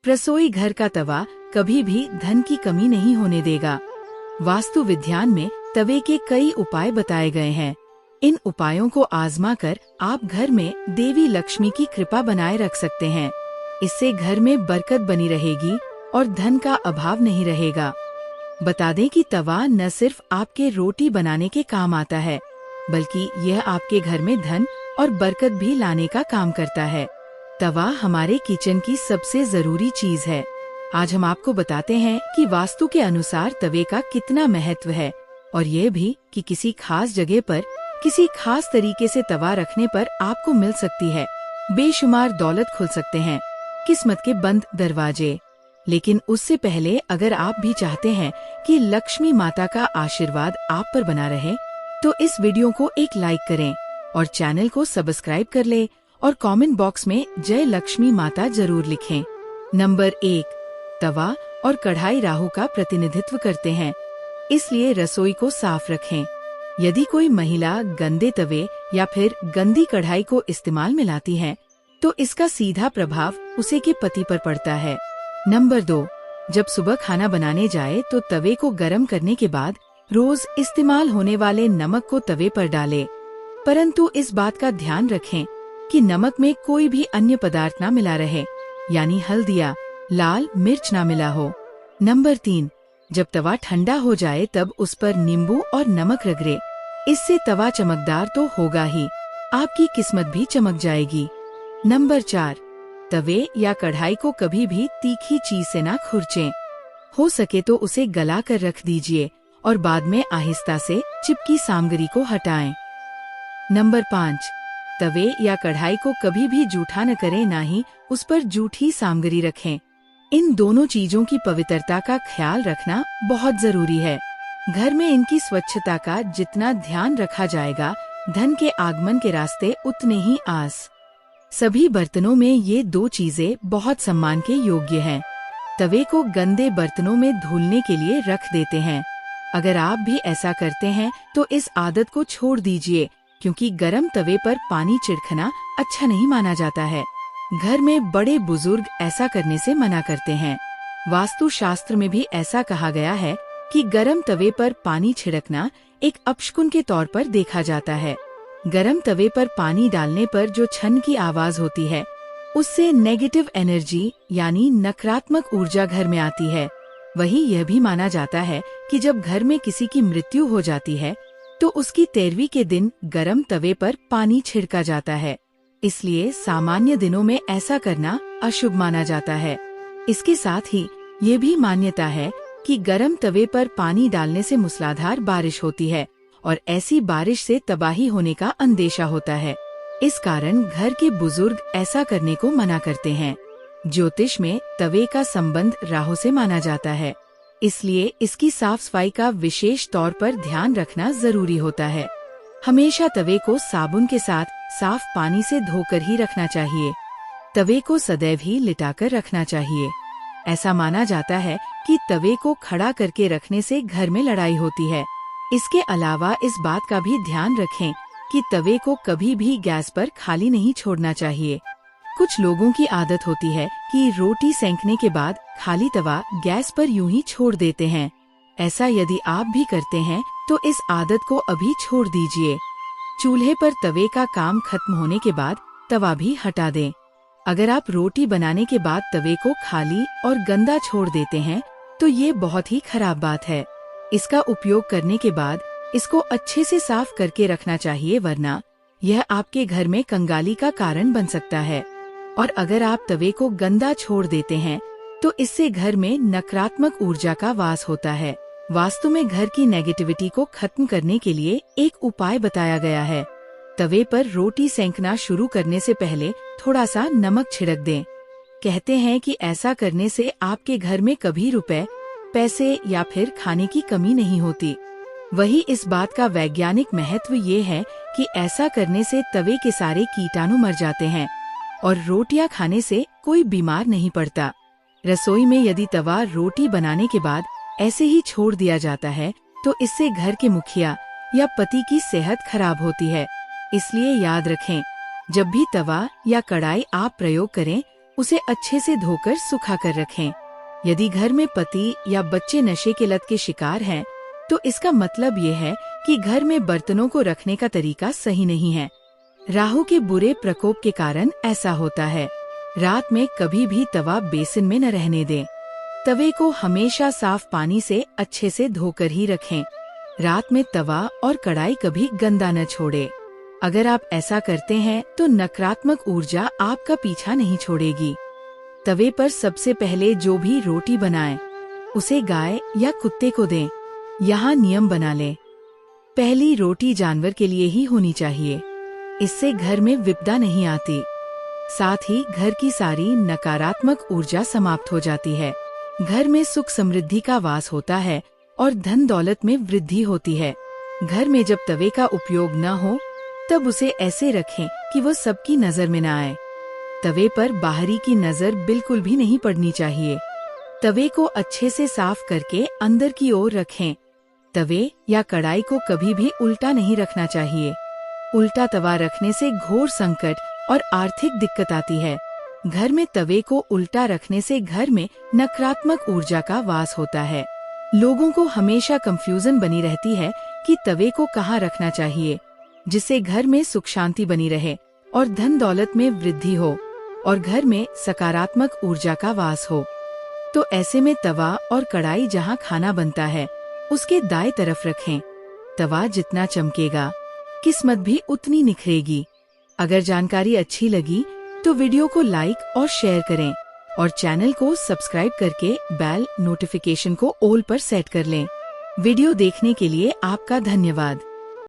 रसोई घर का तवा कभी भी धन की कमी नहीं होने देगा। वास्तु विज्ञान में तवे के कई उपाय बताए गए हैं। इन उपायों को आजमा कर आप घर में देवी लक्ष्मी की कृपा बनाए रख सकते हैं। इससे घर में बरकत बनी रहेगी और धन का अभाव नहीं रहेगा। बता दें कि तवा न सिर्फ आपके रोटी बनाने के काम आता है, बल्कि यह आपके घर में धन और बरकत भी लाने का काम करता है। तवा हमारे किचन की सबसे जरूरी चीज है। आज हम आपको बताते हैं कि वास्तु के अनुसार तवे का कितना महत्व है, और ये भी कि किसी खास जगह पर किसी खास तरीके से तवा रखने पर आपको मिल सकती है बेशुमार दौलत, खुल सकते हैं किस्मत के बंद दरवाजे। लेकिन उससे पहले अगर आप भी चाहते हैं कि लक्ष्मी माता का आशीर्वाद आप पर बना रहे, तो इस वीडियो को एक लाइक करें और चैनल को सब्सक्राइब कर ले और कमेंट बॉक्स में जय लक्ष्मी माता जरूर लिखें। नंबर 1, तवा और कढ़ाई राहु का प्रतिनिधित्व करते हैं, इसलिए रसोई को साफ रखें। यदि कोई महिला गंदे तवे या फिर गंदी कढ़ाई को इस्तेमाल में लाती है, तो इसका सीधा प्रभाव उसे के पति पर पड़ता है। नंबर 2, जब सुबह खाना बनाने जाए तो तवे को गर्म करने के बाद रोज इस्तेमाल होने वाले नमक को तवे पर डालें, परंतु इस बात का ध्यान रखें कि नमक में कोई भी अन्य पदार्थ न मिला रहे, यानी हल्दी या लाल मिर्च न मिला हो। नंबर 3, जब तवा ठंडा हो जाए तब उस पर नींबू और नमक रगड़े। इससे तवा चमकदार तो होगा ही, आपकी किस्मत भी चमक जाएगी। नंबर 4, तवे या कढ़ाई को कभी भी तीखी चीज से ना खुरचें। हो सके तो उसे गला कर रख दीजिए और बाद में आहिस्ता से चिपकी सामग्री को हटाएं। नंबर 5, तवे या कढ़ाई को कभी भी जूठा न करें, ना ही उस पर जूठी सामग्री रखें। इन दोनों चीजों की पवित्रता का ख्याल रखना बहुत जरूरी है। घर में इनकी स्वच्छता का जितना ध्यान रखा जाएगा, धन के आगमन के रास्ते उतने ही आस। सभी बर्तनों में ये दो चीजें बहुत सम्मान के योग्य हैं। तवे को गंदे बर्तनों में धुलने के लिए रख देते हैं। अगर आप भी ऐसा करते हैं तो इस आदत को छोड़ दीजिए, क्योंकि गरम तवे पर पानी छिड़कना अच्छा नहीं माना जाता है। घर में बड़े बुजुर्ग ऐसा करने से मना करते हैं। वास्तु शास्त्र में भी ऐसा कहा गया है कि गरम तवे पर पानी छिड़कना एक अपशकुन के तौर पर देखा जाता है। गरम तवे पर पानी डालने पर जो छन की आवाज होती है, उससे नेगेटिव एनर्जी यानी नकारात्मक ऊर्जा घर में आती है। वहीं यह भी माना जाता है कि जब घर में किसी की मृत्यु हो जाती है, तो उसकी 13वीं के दिन गरम तवे पर पानी छिड़का जाता है। इसलिए सामान्य दिनों में ऐसा करना अशुभ माना जाता है। इसके साथ ही ये भी मान्यता है कि गरम तवे पर पानी डालने से मूसलाधार बारिश होती है और ऐसी बारिश से तबाही होने का अंदेशा होता है। इस कारण घर के बुजुर्ग ऐसा करने को मना करते हैं। ज्योतिष में तवे का संबंध राहु से माना जाता है, इसलिए इसकी साफ सफाई का विशेष तौर पर ध्यान रखना जरूरी होता है। हमेशा तवे को साबुन के साथ साफ पानी से धोकर ही रखना चाहिए। तवे को सदैव ही लिटाकर रखना चाहिए। ऐसा माना जाता है कि तवे को खड़ा करके रखने से घर में लड़ाई होती है। इसके अलावा इस बात का भी ध्यान रखें कि तवे को कभी भी गैस पर खाली नहीं छोड़ना चाहिए। कुछ लोगों की आदत होती है कि रोटी सेंकने के बाद खाली तवा गैस पर यूं ही छोड़ देते हैं। ऐसा यदि आप भी करते हैं तो इस आदत को अभी छोड़ दीजिए। चूल्हे पर तवे का काम खत्म होने के बाद तवा भी हटा दें। अगर आप रोटी बनाने के बाद तवे को खाली और गंदा छोड़ देते हैं, तो ये बहुत ही खराब बात है। इसका उपयोग करने के बाद इसको अच्छे से साफ करके रखना चाहिए, वरना यह आपके घर में कंगाली का कारण बन सकता है। और अगर आप तवे को गंदा छोड़ देते हैं, तो इससे घर में नकारात्मक ऊर्जा का वास होता है। वास्तु में घर की नेगेटिविटी को खत्म करने के लिए एक उपाय बताया गया है। तवे पर रोटी सेंकना शुरू करने से पहले थोड़ा सा नमक छिड़क दें। कहते हैं कि ऐसा करने से आपके घर में कभी रुपए, पैसे या फिर खाने की कमी नहीं होती। वही इस बात का वैज्ञानिक महत्व ये है कि ऐसा करने से तवे के सारे कीटाणु मर जाते हैं और रोटियां खाने से कोई बीमार नहीं पड़ता। रसोई में यदि तवा रोटी बनाने के बाद ऐसे ही छोड़ दिया जाता है, तो इससे घर के मुखिया या पति की सेहत खराब होती है। इसलिए याद रखें, जब भी तवा या कढ़ाई आप प्रयोग करें, उसे अच्छे से धोकर सुखा कर रखें। यदि घर में पति या बच्चे नशे के लत के शिकार हैं, तो इसका मतलब ये है कि घर में बर्तनों को रखने का तरीका सही नहीं है। राहु के बुरे प्रकोप के कारण ऐसा होता है। रात में कभी भी तवा बेसिन में न रहने दें। तवे को हमेशा साफ पानी से अच्छे से धोकर ही रखें। रात में तवा और कढ़ाई कभी गंदा न छोड़े। अगर आप ऐसा करते हैं तो नकारात्मक ऊर्जा आपका पीछा नहीं छोड़ेगी। तवे पर सबसे पहले जो भी रोटी बनाएं, उसे गाय या कुत्ते को दें। यहाँ नियम बना लें, पहली रोटी जानवर के लिए ही होनी चाहिए। इससे घर में विपदा नहीं आती, साथ ही घर की सारी नकारात्मक ऊर्जा समाप्त हो जाती है। घर में सुख समृद्धि का वास होता है और धन दौलत में वृद्धि होती है। घर में जब तवे का उपयोग न हो, तब उसे ऐसे रखें कि वो सबकी नजर में न आए। तवे पर बाहरी की नजर बिल्कुल भी नहीं पड़नी चाहिए। तवे को अच्छे से साफ करके अंदर की ओर रखें। तवे या कढ़ाई को कभी भी उल्टा नहीं रखना चाहिए। उल्टा तवा रखने से घोर संकट और आर्थिक दिक्कत आती है। घर में तवे को उल्टा रखने से घर में नकारात्मक ऊर्जा का वास होता है। लोगों को हमेशा कंफ्यूजन बनी रहती है कि तवे को कहाँ रखना चाहिए, जिससे घर में सुख शांति बनी रहे और धन दौलत में वृद्धि हो और घर में सकारात्मक ऊर्जा का वास हो। तो ऐसे में तवा और कढ़ाई जहाँ खाना बनता है, उसके दाएं तरफ रखें। तवा जितना चमकेगा, किस्मत भी उतनी निखरेगी। अगर जानकारी अच्छी लगी तो वीडियो को लाइक और शेयर करें और चैनल को सब्सक्राइब करके बेल नोटिफिकेशन को ऑल पर सेट कर लें। वीडियो देखने के लिए आपका धन्यवाद।